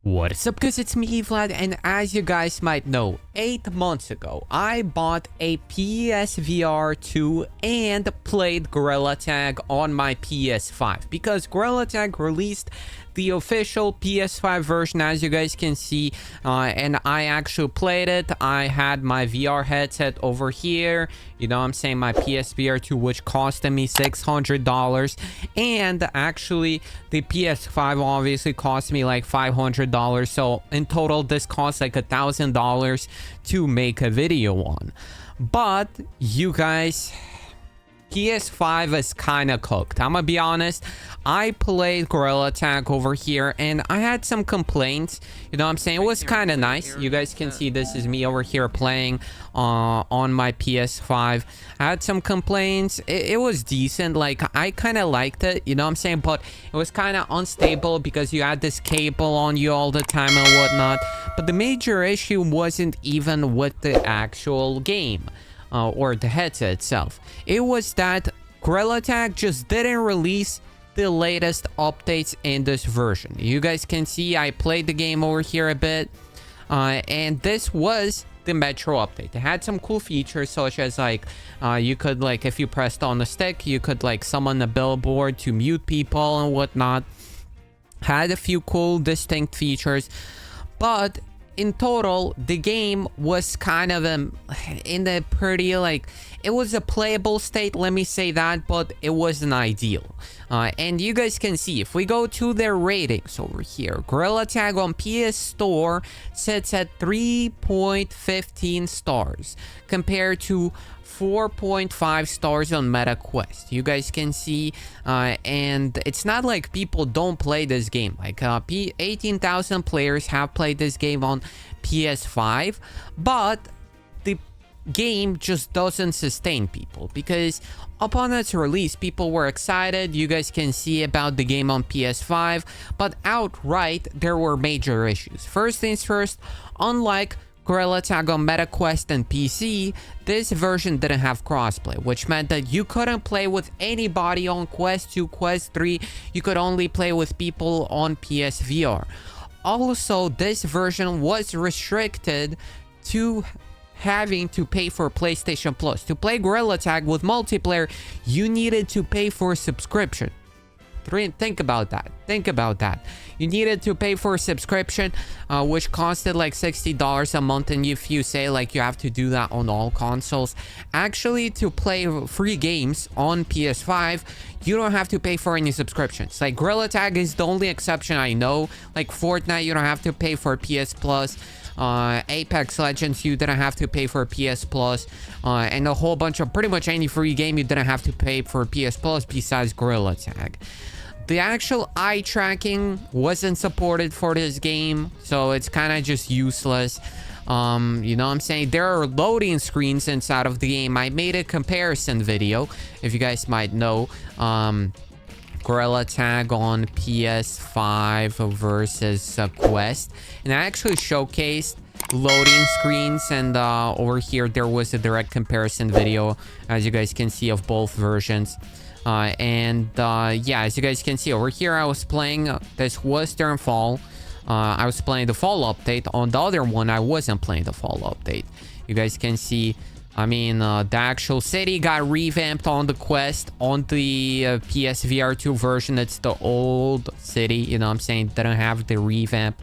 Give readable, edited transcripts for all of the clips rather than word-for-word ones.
What's up guys, it's me Vlad, and as you guys might know, 8 months ago I bought a PSVR 2 and played Gorilla Tag on my PS5 because Gorilla Tag released the official PS5 version, as you guys can see, and I actually played it. I had my VR headset over here, you know what I'm saying, my PSVR 2, which costed me $600, and actually the PS5 obviously cost me like $500, so in total this cost like $1,000 to make a video on. But you guys, PS5 is kind of cooked. I'm gonna be honest. I played Gorilla Tag over here and I had some complaints. You know what I'm saying? It was kind of nice. You guys can see this is me over here playing on my PS5. I had some complaints. It was decent. Like, I kind of liked it. You know what I'm saying? But it was kind of unstable because you had this cable on you all the time and whatnot. But the major issue wasn't even with the actual game. Or the headset itself. It was that Gorilla Tag just didn't release the latest updates in this version. You guys can see I played the game over here a bit, and this was the Metro update. It had some cool features such as like you could, like, if you pressed on the stick, you could like summon a billboard to mute people and whatnot. Had a few cool distinct features, but in total, the game was kind of in a pretty, like, it was a playable state, let me say that, but it wasn't ideal. And you guys can see, if we go to their ratings over here, Gorilla Tag on PS Store sits at 3.15 stars, compared to 4.5 stars on MetaQuest. You guys can see, and it's not like people don't play this game. Like, 18,000 players have played this game on PS5, but the game just doesn't sustain people, because upon its release people were excited, you guys can see, about the game on PS5, but outright there were major issues. First things first, unlike Gorilla Tag on MetaQuest and PC, this version didn't have crossplay, which meant that you couldn't play with anybody on Quest 2, Quest 3, you could only play with people on PSVR. Also, this version was restricted to having to pay for PlayStation Plus. To play Gorilla Tag with multiplayer, you needed to pay for a subscription. Think about that. Think about that. You needed to pay for a subscription, which costed like $60 a month. And if you say like you have to do that on all consoles, actually to play free games on PS5, you don't have to pay for any subscriptions. Like, Gorilla Tag is the only exception I know. Like Fortnite, you don't have to pay for PS Plus. Apex Legends, you didn't have to pay for PS Plus, and a whole bunch of pretty much any free game you didn't have to pay for PS Plus besides Gorilla Tag. The actual eye tracking wasn't supported for this game, so it's kind of just useless. You know what I'm saying? There are loading screens inside of the game. I made a comparison video, if you guys might know. Gorilla Tag on PS5 versus Quest, and I actually showcased loading screens, and over here there was a direct comparison video, as you guys can see, of both versions. Yeah, as you guys can see over here, I was playing this Western Fall. I was playing the fall update. On the other one, I wasn't playing the fall update. You guys can see, I mean, the actual city got revamped on the Quest. On the PSVR 2 version, it's the old city, you know what I'm saying? Didn't have the revamp.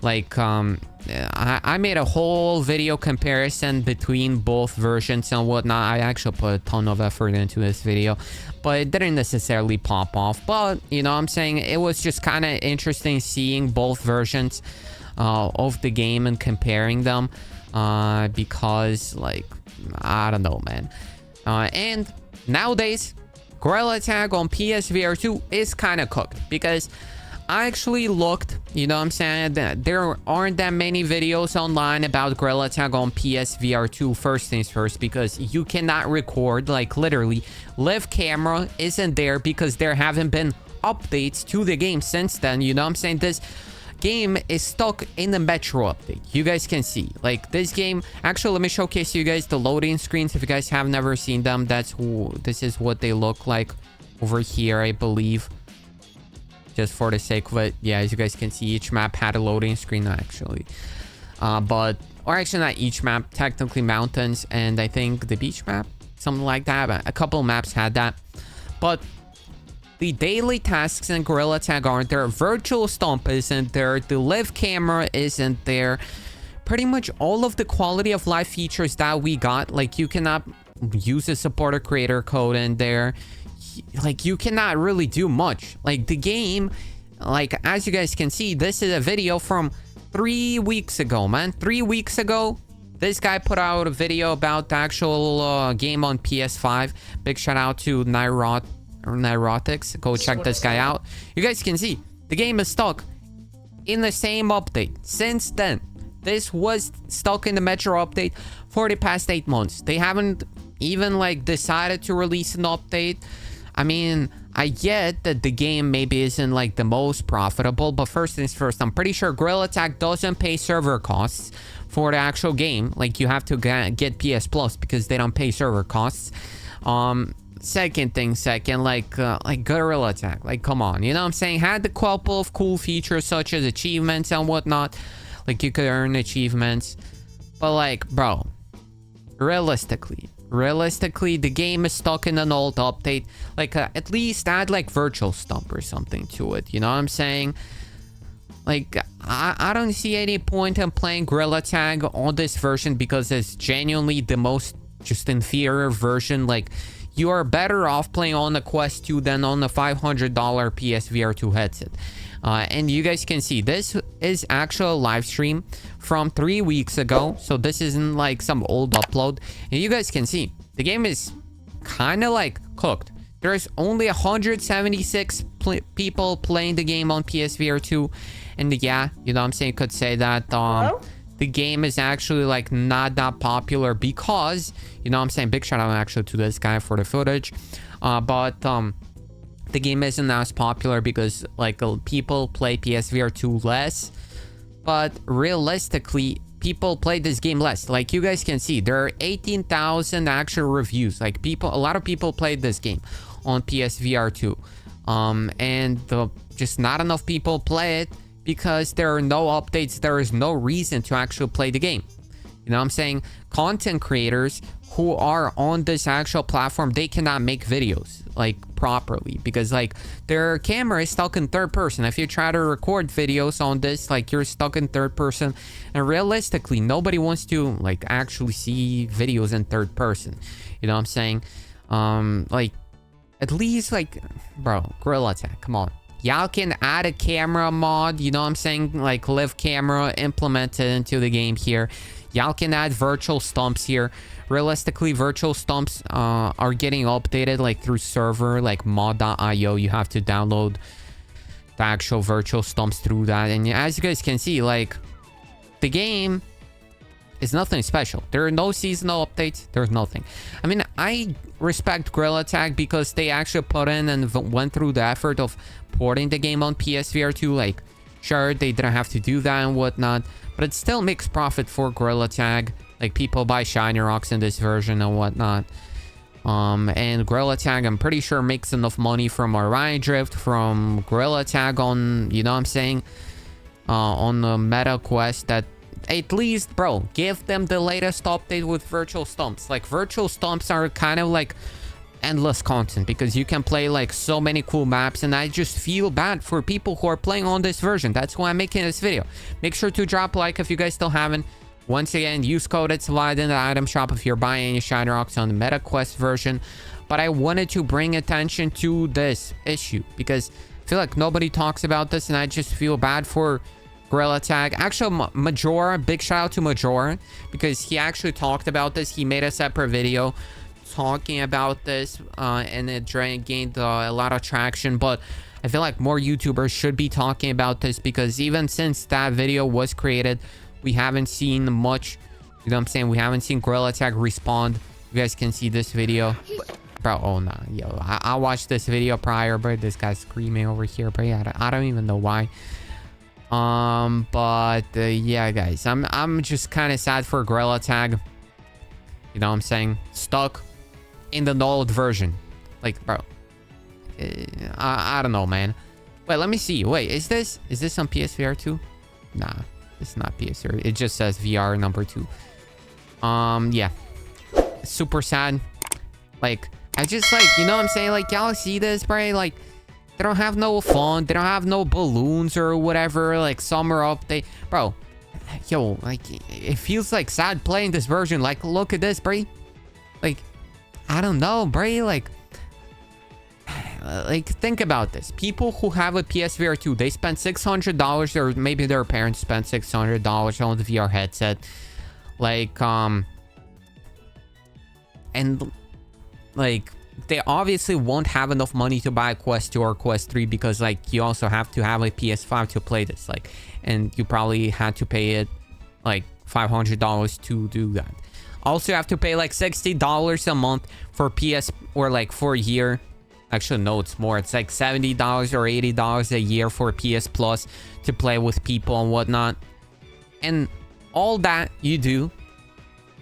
Like, I made a whole video comparison between both versions and whatnot. I actually put a ton of effort into this video, but it didn't necessarily pop off. But, you know what I'm saying? It was just kind of interesting seeing both versions of the game and comparing them. Because, like, I don't know, man. And nowadays, Gorilla Tag on PSVR 2 is kind of cooked, because I actually looked, you know what I'm saying, there aren't that many videos online about Gorilla Tag on PSVR 2, first things first, because you cannot record, like, literally, live camera isn't there because there haven't been updates to the game since then, you know what I'm saying? This game is stuck in the Metro update. You guys can see, like, this game, actually, let me showcase you guys the loading screens if you guys have never seen them. This is what they look like over here, I believe. just for the sake of it. Yeah, as you guys can see, each map had a loading screen actually. Or actually not each map, technically mountains, and I think the beach map, something like that. But a couple maps had that. But the daily tasks in Gorilla Tag aren't there. Virtual Stomp isn't there. The live camera isn't there. Pretty much all of the quality of life features that we got, like you cannot use a supporter creator code in there. Like you cannot really do much. Like the game, like as you guys can see, this is a video from 3 weeks ago, man. 3 weeks ago, this guy put out a video about the actual game on PS5. Big shout out to Neurotics. Go check this guy out. You guys can see the game is stuck in the same update since then. This was stuck in the Metro update for the past 8 months. They haven't even like decided to release an update. I mean, I get that the game maybe isn't like the most profitable, but first things first, I'm pretty sure Gorilla Tag doesn't pay server costs for the actual game. Like you have to get PS Plus because they don't pay server costs. Second, like Gorilla Tag, like come on, you know what I'm saying? Had the couple of cool features such as achievements and whatnot. Like you could earn achievements, but like, bro, realistically, the game is stuck in an old update. Like at least add like Virtual Stomp or something to it, you know what I'm saying? Like I don't see any point in playing Gorilla Tag on this version because it's genuinely the most just inferior version. Like you are better off playing on the Quest 2 than on the $500 PSVR 2 headset. And you guys can see this is actual live stream from 3 weeks ago. So this isn't like some old upload. And you guys can see the game is kind of like cooked. There's only 176 people playing the game on PSVR 2. And yeah, you know what I'm saying? Could say that the game is actually like not that popular because, you know what I'm saying? Big shout out actually to this guy for the footage. The game isn't as popular because like people play PSVR 2 less, but realistically people play this game less. Like you guys can see there are 18,000 actual reviews. Like a lot of people played this game on PSVR 2, and just not enough people play it because there are no updates. There is no reason to actually play the game. You know what I'm saying? Content creators who are on this actual platform, they cannot make videos like properly because like their camera is stuck in third person. If you try to record videos on this, like you're stuck in third person, and realistically nobody wants to like actually see videos in third person. You know what I'm saying? Like at least like, bro, Gorilla Tag, come on. Y'all can add a camera mod, you know what I'm saying? Like live camera implemented into the game here. Y'all can add virtual stumps here. Realistically, virtual stumps are getting updated like through server, like mod.io. You have to download the actual virtual stumps through that. And as you guys can see, like the game is nothing special. There are no seasonal updates. There's nothing. I mean, I respect Gorilla Tag because they actually put in and went through the effort of porting the game on PSVR 2. Like, sure, they didn't have to do that and whatnot, but it still makes profit for Gorilla Tag. Like, people buy shiny rocks in this version and whatnot. And Gorilla Tag, I'm pretty sure, makes enough money from Orion Drift, from Gorilla Tag on, you know what I'm saying, on the Meta Quest, that at least, bro, give them the latest update with virtual stumps. Like, virtual stumps are kind of like endless content because you can play like so many cool maps, and I just feel bad for people who are playing on this version. That's why I'm making this video. Make sure to drop a like if you guys still haven't. Once again, use code itsVlad in the item shop if you're buying any shiny rocks on the Meta Quest version. But I wanted to bring attention to this issue because I feel like nobody talks about this, and I just feel bad for Gorilla Tag. Actually, Majora, big shout out to Majora because he actually talked about this. He made a separate video talking about this, and it gained a lot of traction. But I feel like more YouTubers should be talking about this because even since that video was created, we haven't seen much. You know what I'm saying? We haven't seen Gorilla Tag respond. You guys can see this video. Bro, oh nah, yo, I watched this video prior, but this guy's screaming over here, but yeah, I don't even know why. Yeah, guys, I'm just kind of sad for Gorilla Tag. You know what I'm saying? Stuck in the old version. Like, bro, I don't know, man. Wait, let me see. Wait, is this on PSVR 2? Nah, it's not PSVR. It just says VR number 2. Yeah. Super sad. Like, I just like, you know what I'm saying? Like, y'all see this, bro? Like, they don't have no fun. They don't have no balloons or whatever. Like, summer update. Bro, yo, like, it feels like sad playing this version. Like, look at this, bro. Like, I don't know, bro. Like, think about this. People who have a PSVR 2, they spend $600, or maybe their parents spent $600 on the VR headset. Like, and, like, they obviously won't have enough money to buy Quest 2 or Quest 3 because, like, you also have to have a PS5 to play this. Like, and you probably had to pay it, like, $500 to do that. Also, you have to pay, like, $60 a month for PS, or, like, for a year. Actually, no, it's more. It's like $70 or $80 a year for PS Plus to play with people and whatnot. And all that you do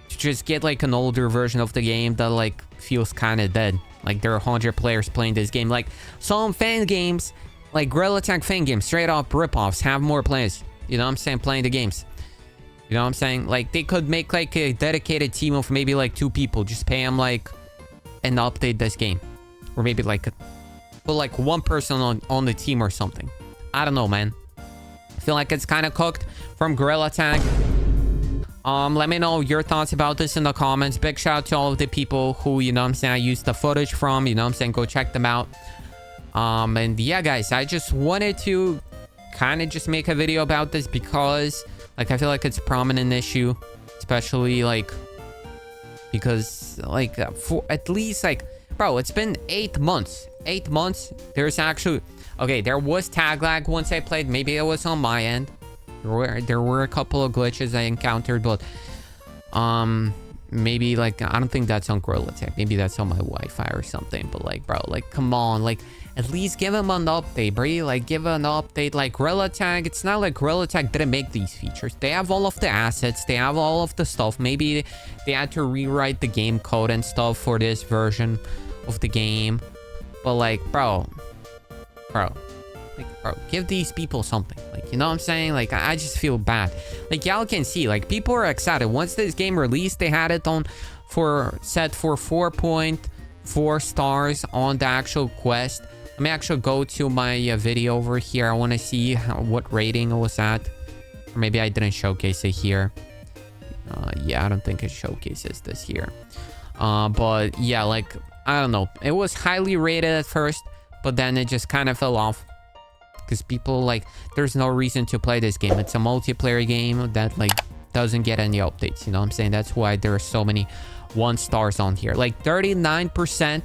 to just get like an older version of the game that like feels kind of dead. Like there are 100 players playing this game. Like some fan games, like Gorilla Tag fan games, straight up ripoffs, have more players. You know what I'm saying? Playing the games. You know what I'm saying? Like they could make like a dedicated team of maybe like 2 people. Just pay them like and update this game. Or maybe like put like 1 person on the team or something. I don't know, man. I feel like it's kind of cooked from Gorilla Tag. Let me know your thoughts about this in the comments. Big shout out to all of the people who, you know what I'm saying, I used the footage from. You know what I'm saying? Go check them out. And yeah, guys, I just wanted to kind of just make a video about this because, like, I feel like it's a prominent issue. Especially, like, because, like, for at least, like, bro, it's been 8 months. 8 months. There's actually... Okay, there was tag lag once I played. Maybe it was on my end. There were a couple of glitches I encountered, but... Maybe, like, I don't think that's on Gorilla Tag. Maybe that's on my Wi-Fi or something. But, like, bro, like, come on. Like, at least give them an update, bro. Like, give an update. Like, Gorilla Tag, it's not like Gorilla Tag didn't make these features. They have all of the assets. They have all of the stuff. Maybe they had to rewrite the game code and stuff for this version of the game. But, like, bro, give these people something. Like, you know what I'm saying? Like, I just feel bad. Like, y'all can see, like, people are excited. Once this game released, they had it on set for 4.4 stars on the actual Quest. Let me actually go to my video over here. I want to see what rating it was at. Or maybe I didn't showcase it here. Yeah, I don't think it showcases this here. But yeah, like, I don't know. It was highly rated at first, but then it just kind of fell off. Because people, like, there's no reason to play this game. It's a multiplayer game that, like, doesn't get any updates. You know what I'm saying? That's why there are so many 1 stars on here. Like, 39%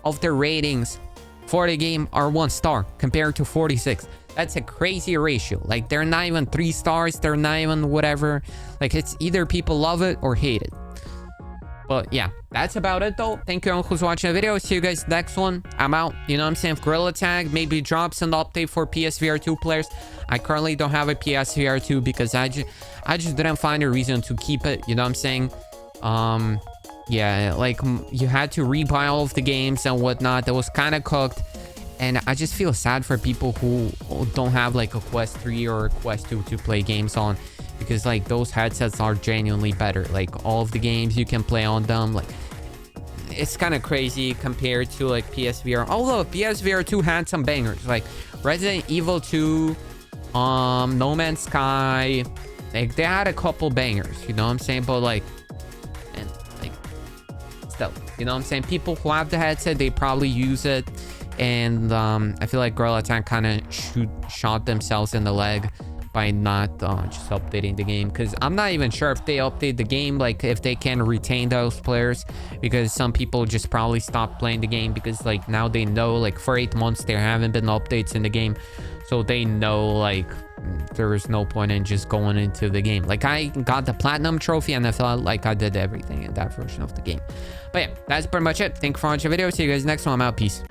of the ratings for the game are 1 star compared to 46. That's a crazy ratio. Like, they're not even 3 stars. They're not even whatever. Like, it's either people love it or hate it. But yeah, that's about it though. Thank you all who's watching the video. See you guys next one. I'm out. You know what I'm saying? If Gorilla Tag maybe drops an update for PSVR 2 players. I currently don't have a PSVR 2 because I just didn't find a reason to keep it. You know what I'm saying? Yeah, like you had to rebuy all of the games and whatnot. That was kind of cooked. And I just feel sad for people who don't have like a Quest 3 or a Quest 2 to play games on. Because, like, those headsets are genuinely better. Like, all of the games you can play on them, like, it's kind of crazy compared to, like, PSVR. Although, PSVR 2 had some bangers. Like, Resident Evil 2, No Man's Sky. Like, they had a couple bangers, you know what I'm saying? But, like, and, like, still, you know what I'm saying? People who have the headset, they probably use it. And, I feel like Gorilla Tag kind of shot themselves in the leg by not just updating the game, because I'm not even sure if they update the game, like if they can retain those players, because some people just probably stopped playing the game because, like, now they know, like, for 8 months there haven't been updates in the game, so they know, like, there is no point in just going into the game. Like, I got the platinum trophy and I felt like I did everything in that version of the game. But yeah, that's pretty much it. Thank you for watching the video. See you guys next one. I'm out. Peace.